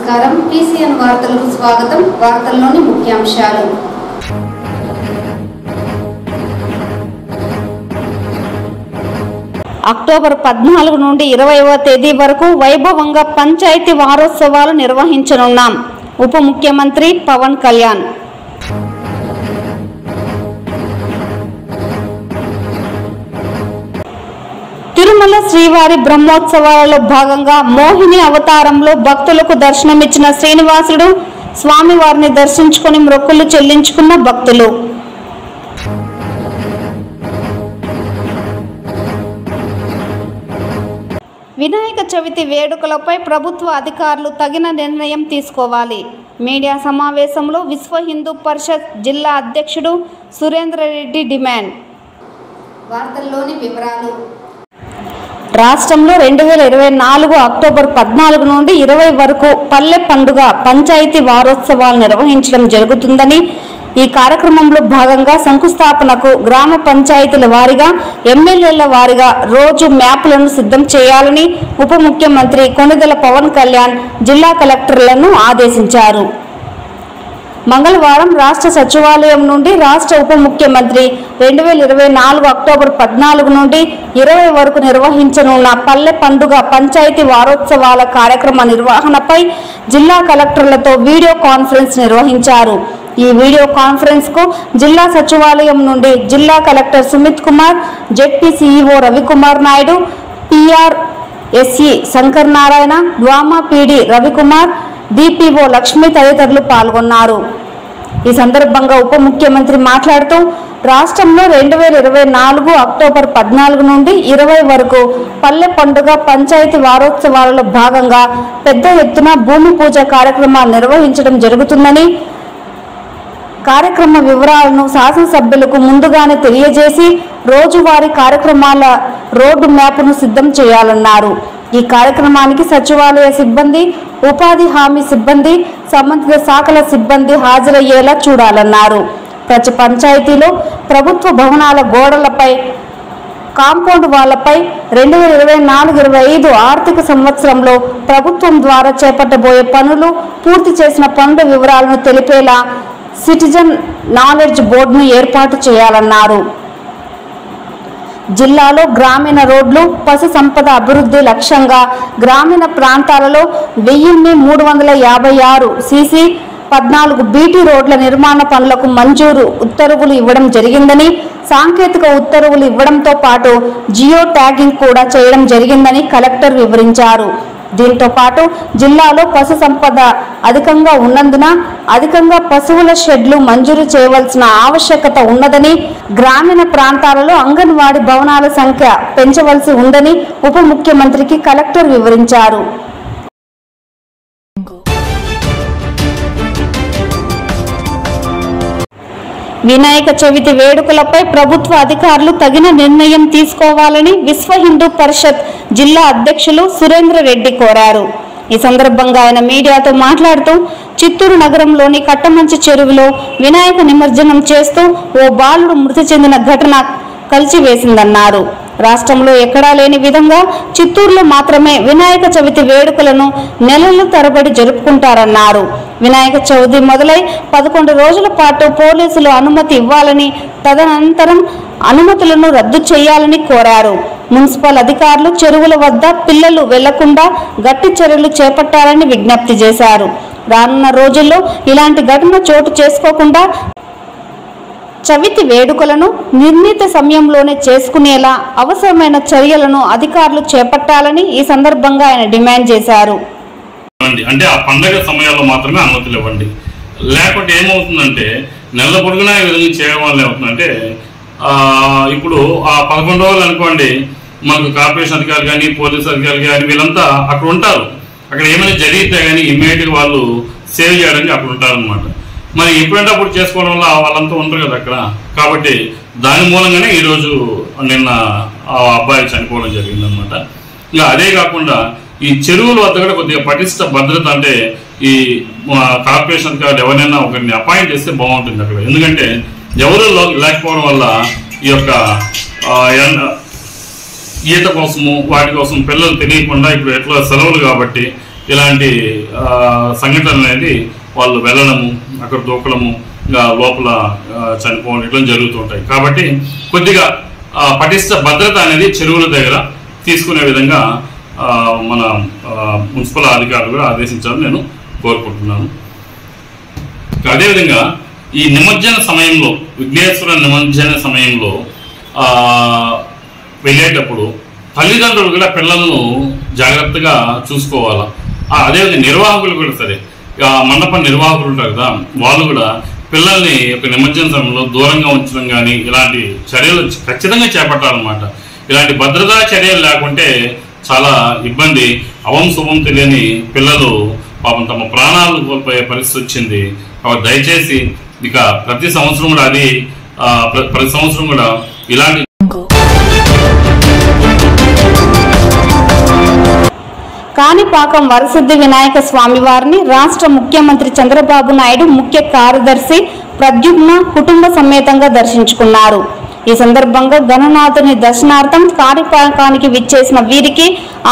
నమస్కారం. టీసీఎన్ వార్తలకు స్వాగతం. వార్తల్లోని ముఖ్యాంశాలు. అక్టోబర్ 14 నుండి 20వ తేదీ వరకు వైభవంగా పంచాయతీ వారోత్సవాలు నిర్వహించనున్నాం. ఉప ముఖ్యమంత్రి పవన్ కళ్యాణ్. తిరుమల శ్రీవారి బ్రహ్మోత్సవాలలో భాగంగా మోహిని అవతారంలో భక్తులకు దర్శనమిచ్చిన శ్రీనివాసుడు స్వామివారిని దర్శించుకుని మొక్కులు చెల్లించుకున్న భక్తులు. వినాయక చవితి వేడుకలపై ప్రభుత్వ అధికారులు తగిన నిర్ణయం తీసుకోవాలి. మీడియా సమావేశంలో విశ్వ హిందూ పరిషత్ జిల్లా అధ్యక్షుడు సురేందర్ రెడ్డి డిమాండ్. వార్తల్లోని వివరాలు. రాష్ట్రంలో 2024 అక్టోబర్ 14 నుండి 20 వరకు పల్లె పండుగ పంచాయతీ వారోత్సవాలు నిర్వహించడం జరుగుతుందని, ఈ కార్యక్రమంలో భాగంగా శంకుస్థాపనకు గ్రామ పంచాయతీల వారీగా, ఎమ్మెల్యేల వారీగా రోజు మ్యాప్లను సిద్ధం చేయాలని ఉప ముఖ్యమంత్రి కొణిదెల పవన్ కళ్యాణ్ జిల్లా కలెక్టర్లను ఆదేశించారు. మంగళవారం రాష్ట్ర సచివాలయం నుండి రాష్ట్ర ఉప ముఖ్యమంత్రి 2024 అక్టోబర్ 14 నుండి 20 వరకు నిర్వహించనున్న పల్లె పండుగ పంచాయతీ వారోత్సవాల కార్యక్రమ నిర్వహణపై జిల్లా కలెక్టర్లతో వీడియో కాన్ఫరెన్స్ నిర్వహించారు. ఈ వీడియో కాన్ఫరెన్స్ కు జిల్లా సచివాలయం నుండి జిల్లా collector Sumit Kumar, ZP CEO Ravikumar Naidu, PRSE Shankar Narayana, DWMA PD Ravikumar, DPO Lakshmi తదితరులు పాల్గొన్నారు. ఈ సందర్భంగా ఉప ముఖ్యమంత్రి మాట్లాడుతూ, రాష్ట్రంలో 2024 అక్టోబర్ 14 నుండి 20 వరకు పల్లె పండుగ పంచాయతీ వారోత్సవాలలో భాగంగా పెద్ద ఎత్తున భూమి పూజ కార్యక్రమాలు నిర్వహించడం జరుగుతుందని, కార్యక్రమ వివరాలను శాసనసభ్యులకు ముందుగానే తెలియజేసి రోజువారీ కార్యక్రమాల రోడ్డు మ్యాప్ను సిద్ధం చేయాలన్నారు. ఈ కార్యక్రమానికి సచివాలయ సిబ్బంది, ఉపాధి హామీ సిబ్బంది, సంబంధిత శాఖల సిబ్బంది హాజరయ్యేలా చూడాలన్నారు. ప్రతి పంచాయతీలో ప్రభుత్వ భవనాల గోడలపై, కాంపౌండ్ వాళ్లపై 2024-25 ఆర్థిక సంవత్సరంలో ప్రభుత్వం ద్వారా చేపట్టబోయే పనులు, పూర్తి చేసిన పనుల వివరాలను తెలిపేలా సిటిజన్ నాలెడ్జ్ బోర్డును ఏర్పాటు చేయాలన్నారు. జిల్లాలో గ్రామీణ రోడ్లు, పశు సంపద అభివృద్ధి లక్ష్యంగా గ్రామీణ ప్రాంతాలలో 1356 సీసీ, 14 బీటీ రోడ్ల నిర్మాణ పనులకు మంజూరు ఉత్తర్వులు ఇవ్వడం జరిగిందని, సాంకేతిక ఉత్తర్వులు ఇవ్వడంతో పాటు జియో ట్యాగింగ్ కూడా చేయడం జరిగిందని కలెక్టర్ వివరించారు. దీంతో పాటు జిల్లాలో పశు సంపద అధికంగా ఉన్నందున అధికంగా పశువుల షెడ్లు మంజూరు చేయవలసిన ఆవశ్యకత ఉన్నదని, గ్రామీణ ప్రాంతాలలో అంగన్వాడీ భవనాల సంఖ్య పెంచవలసి ఉందని ఉప ముఖ్యమంత్రికి కలెక్టర్ వివరించారు. వినాయక చవితి వేడుకలపై ప్రభుత్వ అధికారులు తగిన నిర్ణయం తీసుకోవాలని విశ్వ హిందూ పరిషత్ జిల్లా అధ్యక్షులు సురేందర్ రెడ్డి కోరారు. ఈ సందర్భంగా ఆయన మీడియాతో మాట్లాడుతూ, చిత్తూరు నగరంలోని కట్టమంచి చెరువులో వినాయక నిమజ్జనం చేస్తూ ఓ బాలుడు మృతి చెందిన ఘటన కలిచివేసిందన్నారు. రాష్ట్రంలో ఎక్కడా లేని విధంగా చిత్తూరులో మాత్రమే వినాయక చవితి వేడుకలను నెలల తరబడి జరుపుకుంటారన్నారు. వినాయక చవితి మొదలై 11 రోజుల పాటు పోలీసులు అనుమతి ఇవ్వాలని, తదనంతరం అనుమతులను రద్దు చేయాలని కోరారు. మున్సిపల్ అధికారులు చెరువుల వద్ద పిల్లలు వెళ్లకుండా గట్టి చర్యలు చేపట్టాలని విజ్ఞప్తి చేశారు. రానున్న రోజుల్లో ఇలాంటి ఘటన చోటు చేసుకోకుండా చవితి వేడుకలను నిర్ణీత సమయంలోనే చేసుకునేలా అవసరమైన చర్యలను అధికారులు చేపట్టాలని ఈ సందర్భంగా ఆయన డిమాండ్ చేశారు. అంటే ఆ పండగ సమయాల్లో మాత్రమే అనుమతులు ఇవ్వండి, లేకపోతే ఏమవుతుందంటే నెల పొడుగునా ఈ విధంగా చేయడం వల్ల ఏమవుతుందంటే, ఇప్పుడు ఆ 11 రోజులు అనుకోండి, మనకు కార్పొరేషన్ అధికారులు కానీ, పోలీసు అధికారులు కానీ వీళ్ళంతా అక్కడ ఉంటారు. అక్కడ ఏమైనా జరిగితే కానీ ఇమ్మీడియట్గా వాళ్ళు సేవ్ చేయడానికి అక్కడ ఉంటారు అనమాట. మరి ఎప్పుడంటే అప్పుడు చేసుకోవడం వల్ల వాళ్ళంతా ఉంటారు కదా అక్కడ. కాబట్టి దాని మూలంగానే ఈరోజు నిన్న ఆ అబ్బాయి చనిపోవడం జరిగిందనమాట. ఇంకా అదే కాకుండా ఈ చెరువుల వద్ద కూడా కొద్దిగా పటిష్ట భద్రత, అంటే ఈ కార్పొరేషన్ కార్డు ఎవరైనా ఒకరిని అపాయింట్ చేస్తే బాగుంటుంది అక్కడ. ఎందుకంటే ఎవరు లేకపోవడం వల్ల ఈ యొక్క ఈత కోసము వాటి కోసం పిల్లలు తెలియకుండా, ఇప్పుడు ఎట్లా సెలవులు కాబట్టి ఇలాంటి సంఘటనలు అనేది వాళ్ళు వెళ్ళడము, అక్కడ దూకడము, ఇంకా లోపల చనిపోవడం ఇట్లా జరుగుతుంటాయి. కాబట్టి కొద్దిగా పటిష్ట భద్రత అనేది చెరువుల దగ్గర తీసుకునే విధంగా మన మున్సిపల్ అధికారులు కూడా ఆదేశించాలని నేను కోరుకుంటున్నాను. అదేవిధంగా ఈ నిమజ్జన సమయంలో, విఘ్నేశ్వర నిమజ్జన సమయంలో వెళ్ళేటప్పుడు తల్లిదండ్రులు కూడా పిల్లలను జాగ్రత్తగా చూసుకోవాలా. అదేవిధంగా నిర్వాహకులు కూడా సరే, మండపం నిర్వాహకులు ఉంటారు కదా, వాళ్ళు కూడా పిల్లల్ని ఒక నిమజ్జన సమయంలో దూరంగా ఉంచడం కానీ ఇలాంటి చర్యలు ఖచ్చితంగా చేపట్టాలన్నమాట. ఇలాంటి భద్రతా చర్యలు లేకుంటే చాలా ఇబ్బంది. అవం శుభం తెలియని పిల్లలు పాపం తమ ప్రాణాలు కోల్పోయే పరిస్థితి వచ్చింది. కాబట్టి దయచేసి ఇక ప్రతి సంవత్సరం కూడా ప్రతి సంవత్సరం కూడా ఇలాంటి కాణిపాకం వరసిద్ధి వినాయక స్వామి వారిని రాష్ట్ర ముఖ్యమంత్రి చంద్రబాబు నాయుడు ముఖ్య కార్యదర్శి ప్రద్యుమ్న కుటుంబ సమేతంగా దర్శించుకున్నారు. ఈ సందర్భంగా గణనాథుని దర్శనార్థం కాణిపాకానికి విచ్చేసిన వీరికి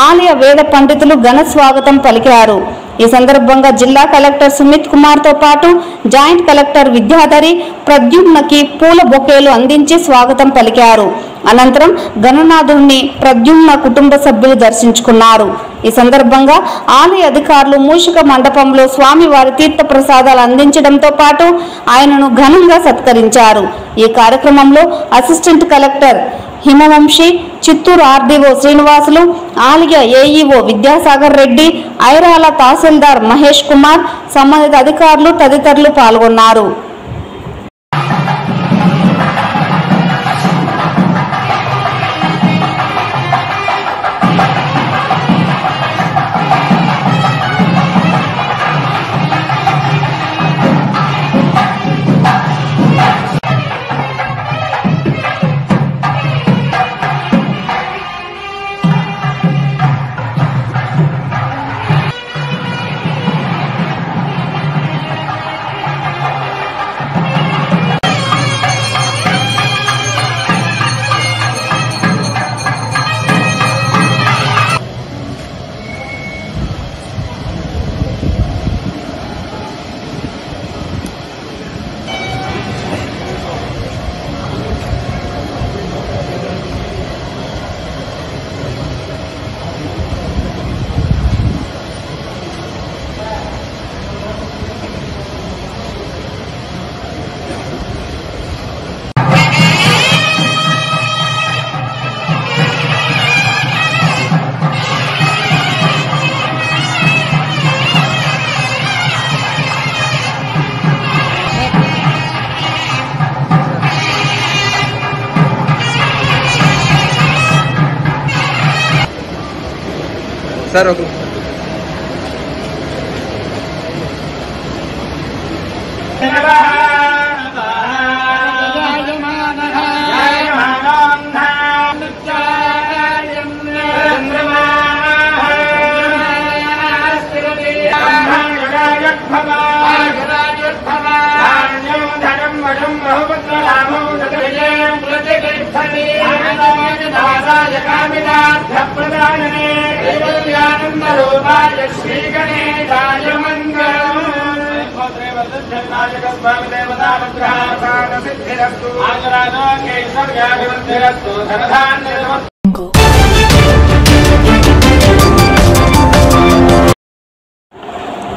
ఆలయ వేద పండితులు ఘన స్వాగతం పలికారు. ఈ సందర్భంగా జిల్లా కలెక్టర్ సుమిత్ కుమార్తో పాటు జాయింట్ కలెక్టర్ విద్యాధరి ప్రద్యుమ్నకి పూల బొకేలు అందించి స్వాగతం పలికారు. అనంతరం గణనాథుడిని ప్రద్యుమ్న కుటుంబ సభ్యులు దర్శించుకున్నారు. ఈ సందర్భంగా ఆలయ అధికారులు మూషిక మండపంలో స్వామివారి తీర్థ ప్రసాదాలు అందించడంతో పాటు ఆయనను ఘనంగా సత్కరించారు. ఈ కార్యక్రమంలో assistant collector Himavamshi, Chittoor RDO Srinivasulu, ఆలయ ఏఈఓ విద్యాసాగర్ రెడ్డి, ఐరాల తహసీల్దార్ మహేష్ కుమార్, సంబంధిత అధికారులు తదితరులు పాల్గొన్నారు. సార్ ఒక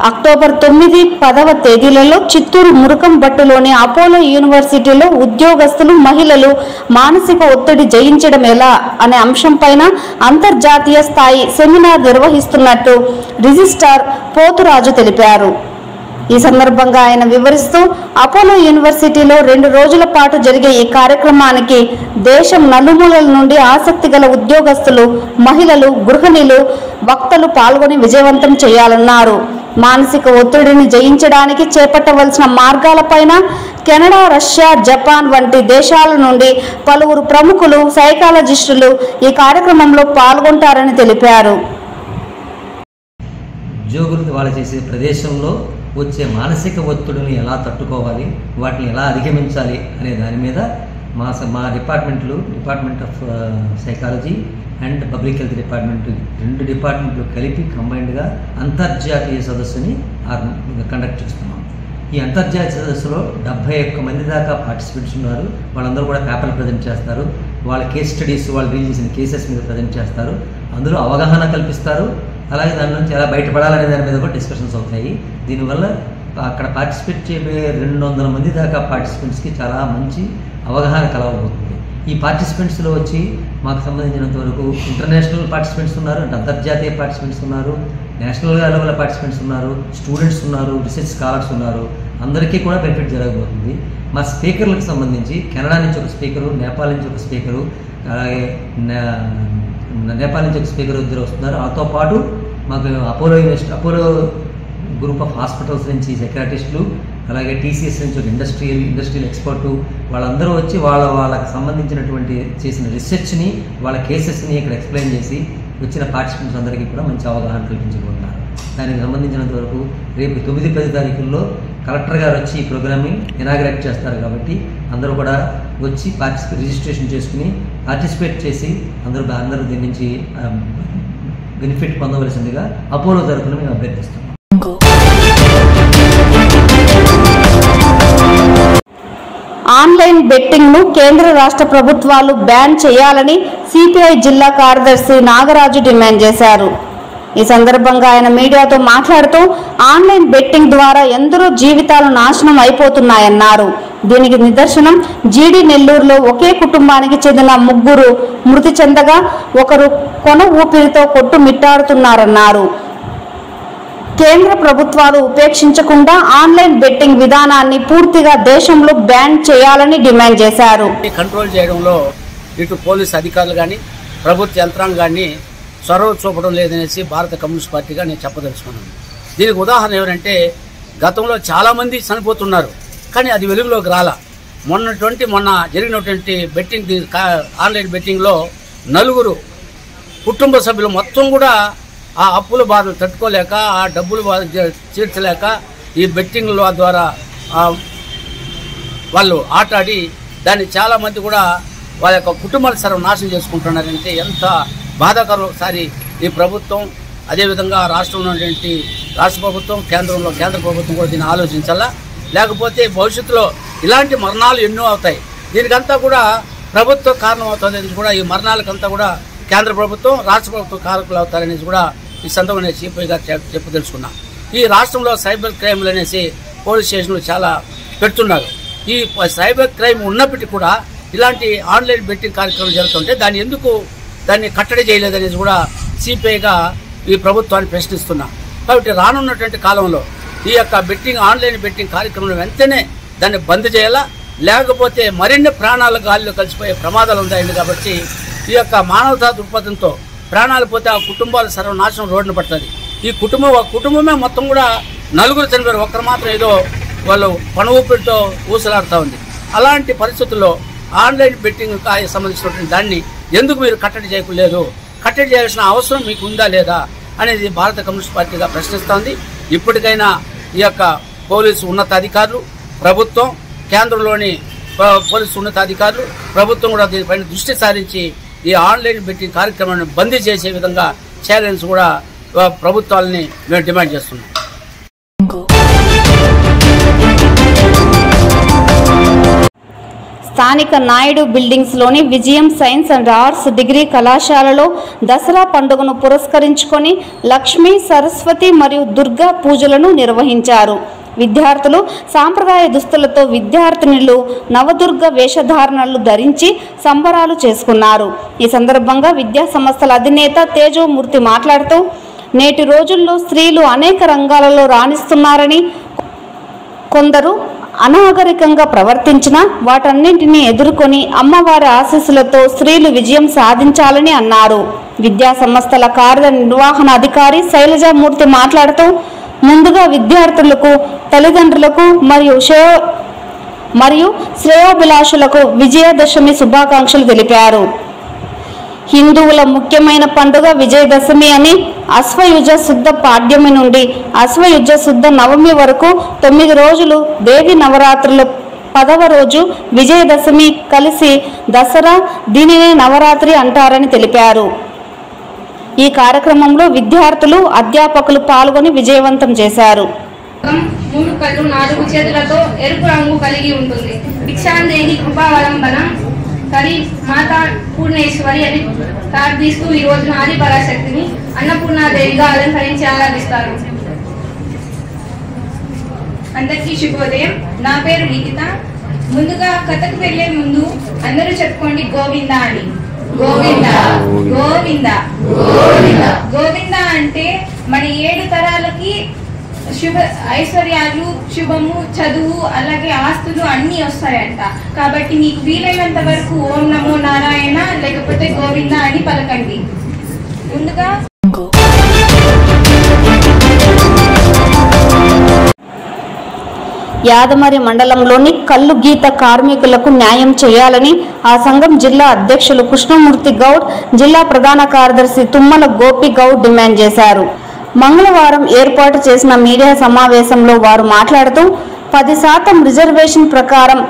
అక్టోబర్ 9, 10వ తేదీలలో చిత్తూరు మురుకంబట్టులోని అపోలో యూనివర్సిటీలో ఉద్యోగస్తులు, మహిళలు మానసిక ఒత్తిడి జయించడం ఎలా అనే అంశంపైన అంతర్జాతీయ స్థాయి సెమినార్ నిర్వహిస్తున్నట్టు రిజిస్ట్రార్ పోతురాజు తెలిపారు. ఈ సందర్భంగా ఆయన వివరిస్తూ అపోలో యూనివర్సిటీలో 2 రోజుల పాటు జరిగే ఈ కార్యక్రమానికి దేశం నలుమూలల నుండి ఆసక్తి గల ఉద్యోగస్తులు, మహిళలు, గృహిణులు, వక్తలు పాల్గొని విజయవంతం చేయాలన్నారు. మానసిక ఒత్తిడిని జయించడానికి చేపట్టవలసిన మార్గాలపైన కెనడా, రష్యా, జపాన్ వంటి దేశాల నుండి పలువురు ప్రముఖులు, సైకాలజిస్టులు ఈ కార్యక్రమంలో పాల్గొంటారని తెలిపారు. ఉద్యోగులు వాళ్ళు చేసే ప్రదేశంలో వచ్చే మానసిక ఒత్తిడిని ఎలా తట్టుకోవాలి, వాటిని ఎలా అధిగమించాలి అనే దాని మీద మా department of psychology and public health department, 2 డిపార్ట్మెంట్లు కలిపి కంబైన్డ్గా అంతర్జాతీయ సదస్సుని కండక్ట్ చేస్తున్నాం. ఈ అంతర్జాతీయ సదస్సులో 71 మంది దాకా పార్టిసిపెంట్స్ ఉన్నారు. వాళ్ళందరూ కూడా పేపర్లు ప్రజెంట్ చేస్తారు, వాళ్ళ కేస్ స్టడీస్, వాళ్ళు డీల్ చేసిన కేసెస్ మీద ప్రజెంట్ చేస్తారు. అందులో అవగాహన కల్పిస్తారు. అలాగే దాని నుంచి ఎలా బయటపడాలనే దాని మీద కూడా డిస్కషన్స్ అవుతాయి. దీనివల్ల అక్కడ పార్టిసిపేట్ చేయబోయే 200 మంది దాకా పార్టిసిపెంట్స్కి చాలా మంచి అవగాహన కలగబోతుంది. ఈ పార్టిసిపెంట్స్లో వచ్చి మాకు సంబంధించినంత వరకు ఇంటర్నేషనల్ పార్టిసిపెంట్స్ ఉన్నారు, అంటే అంతర్జాతీయ పార్టిసిపెంట్స్ ఉన్నారు, నేషనల్ లెవెల్ పార్టిసిపెంట్స్ ఉన్నారు, స్టూడెంట్స్ ఉన్నారు, రీసెర్చ్ స్కాలర్స్ ఉన్నారు. అందరికీ కూడా బెనిఫిట్ జరగబోతుంది. మా స్పీకర్లకు సంబంధించి కెనడా నుంచి ఒక స్పీకరు, నేపాల్ నుంచి ఒక స్పీకరు, అలాగే నేపాల్ నుంచి ఒక స్పీకర్ ఇద్దరు వస్తున్నారు. ఆతో పాటు మాకు అపోలో గ్రూప్ ఆఫ్ హాస్పిటల్స్ నుంచి సెక్రటరిస్టులు, అలాగే టీసీఎస్ నుంచి ఒక ఇండస్ట్రియల్ ఎక్స్పర్టు, వాళ్ళందరూ వచ్చి వాళ్ళకి సంబంధించినటువంటి చేసిన రీసెర్చ్ని, వాళ్ళ కేసెస్ని ఇక్కడ ఎక్స్ప్లెయిన్ చేసి వచ్చిన పార్టిసిపెంట్స్ అందరికీ కూడా మంచి అవగాహన కల్పించబోతున్నారు. దానికి సంబంధించినంత వరకు రేపు 9-10 తారీఖుల్లో కలెక్టర్ గారు వచ్చి ఈ ప్రోగ్రామ్ని ఇనాగ్రేట్ చేస్తారు. కాబట్టి అందరూ కూడా వచ్చి రిజిస్ట్రేషన్ చేసుకుని పార్టిసిపేట్ చేసి అందరూ దీని నుంచి బెనిఫిట్ పొందవలసిందిగా అపోలో తరఫున మేము అభ్యర్థిస్తున్నాం. ఆన్లైన్ బెట్టింగ్ను కేంద్ర రాష్ట్ర ప్రభుత్వాలు బ్యాన్ చేయాలని సిపిఐ జిల్లా కార్యదర్శి నాగరాజు డిమాండ్ చేశారు. ఈ సందర్భంగా ఆయన మీడియాతో మాట్లాడుతూ ఆన్లైన్ బెట్టింగ్ ద్వారా ఎందరో జీవితాలు నాశనం అయిపోతున్నాయన్నారు. దీనికి నిదర్శనం జీడి నెల్లూరులో ఒకే కుటుంబానికి చెందిన 3 మృతి చెందగా ఒకరు కొన ఊపిరితో కొట్టుమిట్టాడుతున్నారన్నారు. కేంద్ర ప్రభుత్వాలు ఉపేక్షించకుండా ఆన్లైన్ బెట్టింగ్ విధానాన్ని పూర్తిగా దేశంలో బ్యాన్ చేయాలని డిమాండ్ చేశారు. కంట్రోల్ చేయడంలో ఇటు పోలీసు అధికారులు కానీ ప్రభుత్వ యంత్రాంగాన్ని చొరవ చూపడం లేదనేసి భారత కమ్యూనిస్ట్ పార్టీగా నేను చెప్పదలుచుకున్నాను. దీనికి ఉదాహరణ ఏమంటే గతంలో చాలామంది చనిపోతున్నారు, కానీ అది వెలుగులోకి రాలా. మొన్న జరిగినటువంటి బెట్టింగ్ ఆన్లైన్ బెట్టింగ్లో 4 కుటుంబ సభ్యులు మొత్తం కూడా ఆ అప్పుల బాధలు తట్టుకోలేక, ఆ డబ్బులు తీర్చలేక ఈ బెట్టింగ్ల ద్వారా వాళ్ళు ఆటాడి దాన్ని చాలామంది కూడా వాళ్ళ యొక్క కుటుంబాలు సర్వనాశనం చేసుకుంటున్నారంటే ఎంత బాధాకరం. ఒకసారి ఈ ప్రభుత్వం, అదేవిధంగా రాష్ట్రంలో ఉన్నటువంటి రాష్ట్ర ప్రభుత్వం, కేంద్ర ప్రభుత్వం కూడా దీన్ని ఆలోచించాలా. లేకపోతే భవిష్యత్తులో ఇలాంటి మరణాలు ఎన్నో అవుతాయి. దీనికంతా కూడా ప్రభుత్వ కారణం అవుతుంది. కూడా ఈ మరణాలకంతా కూడా కేంద్ర ప్రభుత్వం, రాష్ట్ర ప్రభుత్వం కారకులు అవుతారనేసి కూడా ఈ సందర్భంగా సిపిఐ గారు చెప్పదలుచుకున్నా. ఈ రాష్ట్రంలో సైబర్ క్రైమ్లు అనేసి పోలీస్ స్టేషన్లు చాలా పెడుతున్నారు. ఈ సైబర్ క్రైమ్ ఉన్నప్పటికీ కూడా ఇలాంటి ఆన్లైన్ బెట్టింగ్ కార్యక్రమం జరుగుతుంటే దాన్ని కట్టడి చేయలేదనేసి కూడా సిపిఐగా ఈ ప్రభుత్వాన్ని ప్రశ్నిస్తున్నా. కాబట్టి రానున్నటువంటి కాలంలో ఈ యొక్క ఆన్లైన్ బెట్టింగ్ కార్యక్రమం వెంటనే దాన్ని బంద్ చేయాలా, లేకపోతే మరిన్ని ప్రాణాలు గాలిలో కలిసిపోయే ప్రమాదాలు ఉంటాయండి. కాబట్టి ఈ యొక్క మానవతా దృక్పథంతో ప్రాణాలు పోతే ఆ కుటుంబాలు సర్వనాశనం రోడ్డున పడుతుంది. ఈ కుటుంబమే మొత్తం కూడా 4 చనిపోయారు, ఒక్కరు మాత్రం ఏదో వాళ్ళు పణ ఊపిరితో ఊసలాడుతూ ఉంది. అలాంటి పరిస్థితుల్లో ఆన్లైన్ బెట్టింగ్ సంబంధించినటువంటి దాన్ని ఎందుకు మీరు కట్టడి చేయలేదు, కట్టడి చేయాల్సిన అవసరం మీకు ఉందా లేదా అనేది భారత కమ్యూనిస్ట్ పార్టీగా ప్రశ్నిస్తోంది. ఇప్పటికైనా ఈ యొక్క పోలీసు ఉన్నతాధికారులు, ప్రభుత్వం, కేంద్రంలోని పోలీసు ఉన్నతాధికారులు, ప్రభుత్వం కూడా దీనిపైన దృష్టి సారించి ఈ ఆన్లైన్ బెట్టింగ్ కార్యక్రమాన్ని బందీ చేసే విధంగా ఛాలెంజ్ కూడా ప్రభుత్వాలని మేము డిమాండ్ చేస్తున్నాం. స్థానిక నాయుడు బిల్డింగ్స్లోని విజయం సైన్స్ అండ్ ఆర్ట్స్ డిగ్రీ కళాశాలలో దసరా పండుగను పురస్కరించుకొని లక్ష్మీ, సరస్వతి మరియు దుర్గా పూజలను నిర్వహించారు. విద్యార్థులు సాంప్రదాయ దుస్తులతో విద్యార్థినులు నవదుర్గ వేషధారణలు ధరించి సంబరాలు చేసుకున్నారు. ఈ సందర్భంగా విద్యా సంస్థల అధినేత తేజోమూర్తి మాట్లాడుతూ నేటి రోజుల్లో స్త్రీలు అనేక రంగాలలో రాణిస్తున్నారని, కొందరు అనాగరికంగా ప్రవర్తించినా వాటన్నింటినీ ఎదుర్కొని అమ్మవారి ఆశీస్సులతో స్త్రీలు విజయం సాధించాలని అన్నారు. విద్యా సంస్థల కార్యనిర్వహణ అధికారి శైలజామూర్తి మాట్లాడుతూ ముందుగా విద్యార్థులకు, తల్లిదండ్రులకు మరియు శ్రేయోభిలాషులకు విజయదశమి శుభాకాంక్షలు తెలిపారు. హిందువుల ముఖ్యమైన పండుగ విజయదశమి అని అశ్వయుజ శుద్ధ పాడ్యమి నుండి అశ్వయుజ శుద్ధ నవమి వరకు 9 రోజులు దేవి నవరాత్రుల 10వ రోజు విజయదశమి కలిసి దసరా, దీనినే నవరాత్రి అంటారని తెలిపారు. ఈ కార్యక్రమంలో విద్యార్థులు, అధ్యాపకులు పాల్గొని విజయవంతం చేశారు. 3 కళ్ళు 4 చేతులతో ఎరుపు రంగు కలిగి ఉంటుంది. భిక్షాందేహి కృపావలంబనం కరి మాతా పూర్ణేశ్వరి అని ప్రార్థిస్తూ ఈ రోజున ఆది పరాశక్తిని అన్నపూర్ణాదేవిగా అలంకరించి ఆరాధిస్తారు. అందరికీ శుభోదయం. నా పేరు నిఖిత. ముందుగా కథకు వెళ్లే ముందు అందరూ చెప్పుకోండి గోవింద అని. గోవింద గోవింద గోవింద. గోవింద అంటే మన 7 తరాలకి శుభ ఐశ్వర్యాలు, శుభము, చదువు, అలాగే ఆస్తులు అన్నీ వస్తాయంట. కాబట్టి మీకు వీలైనంత వరకు ఓం నమో నారాయణ లేకపోతే గోవింద అని పలకండి. ముందుగా యాదమరి మండలంలోని కల్లు గీత కార్మికులకు న్యాయం చేయాలని ఆ సంఘం జిల్లా అధ్యక్షులు కృష్ణమూర్తి గౌడ్, జిల్లా ప్రధాన కార్యదర్శి తుమ్మల గోపి గౌడ్ డిమాండ్ చేశారు. మంగళవారం ఏర్పాటు చేసిన మీడియా సమావేశంలో వారు మాట్లాడుతూ 10% రిజర్వేషన్ ప్రకారం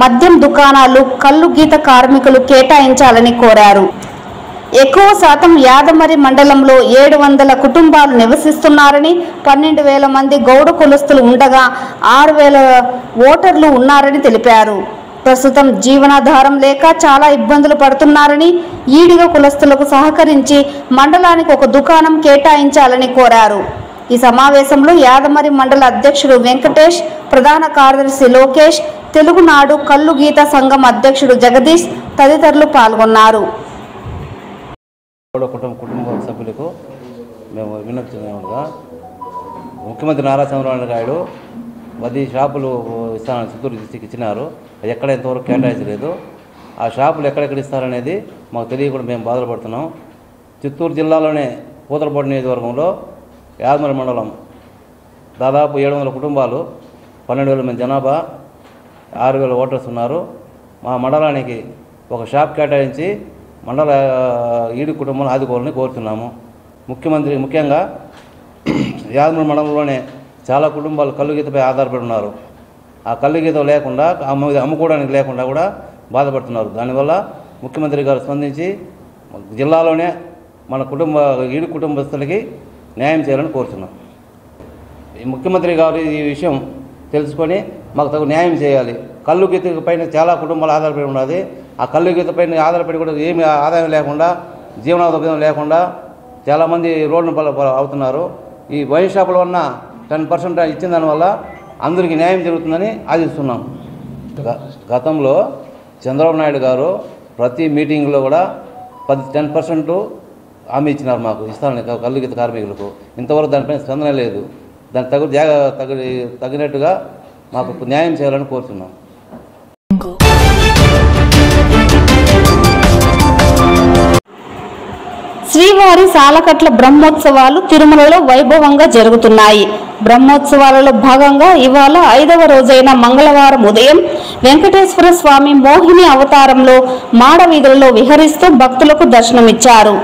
మద్యం దుకాణాలు కల్లు గీత కార్మికులు కేటాయించాలని కోరారు. ఎక్కువ శాతం యాదమరి మండలంలో 700 కుటుంబాలు నివసిస్తున్నారని, 12,000 మంది గౌడ కులస్తులు ఉండగా 6,000 ఓటర్లు ఉన్నారని తెలిపారు. ప్రస్తుతం జీవనాధారం లేక చాలా ఇబ్బందులు పడుతున్నారని, ఈడిగ కులస్తులకు సహకరించి మండలానికి ఒక దుకాణం కేటాయించాలని కోరారు. ఈ సమావేశంలో యాదమరి మండల అధ్యక్షుడు వెంకటేష్, ప్రధాన కార్యదర్శి లోకేష్, తెలుగునాడు కల్లు గీత సంఘం అధ్యక్షుడు జగదీష్ తదితరులు పాల్గొన్నారు. కుటుంబ సభ్యులకు మేము విన్నవించుకున్నాముగా ముఖ్యమంత్రి నారా చంద్రబాబు నాయుడు 10 షాపులు ఇస్తానని చిత్తూరు డిస్టిక్ ఇచ్చినారు. అది ఎక్కడ ఎంతవరకు కేటాయించలేదు. ఆ షాపులు ఎక్కడెక్కడ ఇస్తారనేది మాకు తెలియకుండా మేము బాధలు పడుతున్నాం. చిత్తూరు జిల్లాలోనే పూతలపట్టు నియోజకవర్గంలో యాదమరి మండలం దాదాపు 700 కుటుంబాలు, 12,000 మంది జనాభా, 6,000 ఓటర్స్ ఉన్నారు. మా మండలానికి ఒక షాప్ కేటాయించి మండల ఈడు కుటుంబాలను ఆదుకోవాలని కోరుతున్నాము. ముఖ్యంగా యాదమరి మండలంలోనే చాలా కుటుంబాలు కల్లు గీతపై ఆధారపడి ఉన్నారు. ఆ కల్లు గీత లేకుండా అమ్ముకోవడానికి లేకుండా కూడా బాధపడుతున్నారు. దానివల్ల ముఖ్యమంత్రి గారు స్పందించి జిల్లాలోనే మన ఈడు కుటుంబస్తులకి న్యాయం చేయాలని కోరుతున్నాం. ఈ ముఖ్యమంత్రి గారు ఈ విషయం తెలుసుకొని మాకు తగు న్యాయం చేయాలి. కల్లు గీత పైన చాలా కుటుంబాలు ఆధారపడి ఉన్నది. ఆ కల్లు గీత పైన ఆధారపడి కూడా ఏమి ఆదాయం లేకుండా, జీవనోపాధి లేకుండా చాలామంది రోడ్డును అవుతున్నారు. ఈ వైన్ షాపుల వలన 10% ఇచ్చిన దానివల్ల అందరికీ న్యాయం జరుగుతుందని ఆశిస్తున్నాం. గతంలో చంద్రబాబు నాయుడు గారు ప్రతి మీటింగ్లో కూడా 10% హామీ ఇచ్చినారు, మాకు ఇస్తానని కల్లు గీత కార్మికులకు. ఇంతవరకు దానిపైన స్పందన లేదు. దానికి తగినట్టుగా మాకు న్యాయం చేయాలని కోరుతున్నాం. శ్రీవారి సాలకట్ల బ్రహ్మోత్సవాలు తిరుమలలో వైభవంగా జరుగుతున్నాయి. బ్రహ్మోత్సవాలలో భాగంగా ఇవాళ 5వ రోజైన మంగళవారం ఉదయం వెంకటేశ్వర స్వామి మోహిని అవతారంలో మాడవీధులలో విహరిస్తూ భక్తులకు దర్శనమిచ్చారు.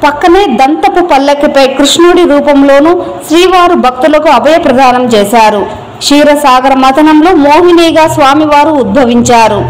పక్కనే దంతపు పల్లకిపై కృష్ణుడి రూపంలోనూ శ్రీవారు భక్తులకు అభయ ప్రదానం చేశారు. క్షీరసాగర మథనంలో మోహినిగా స్వామివారు ఉద్భవించారు.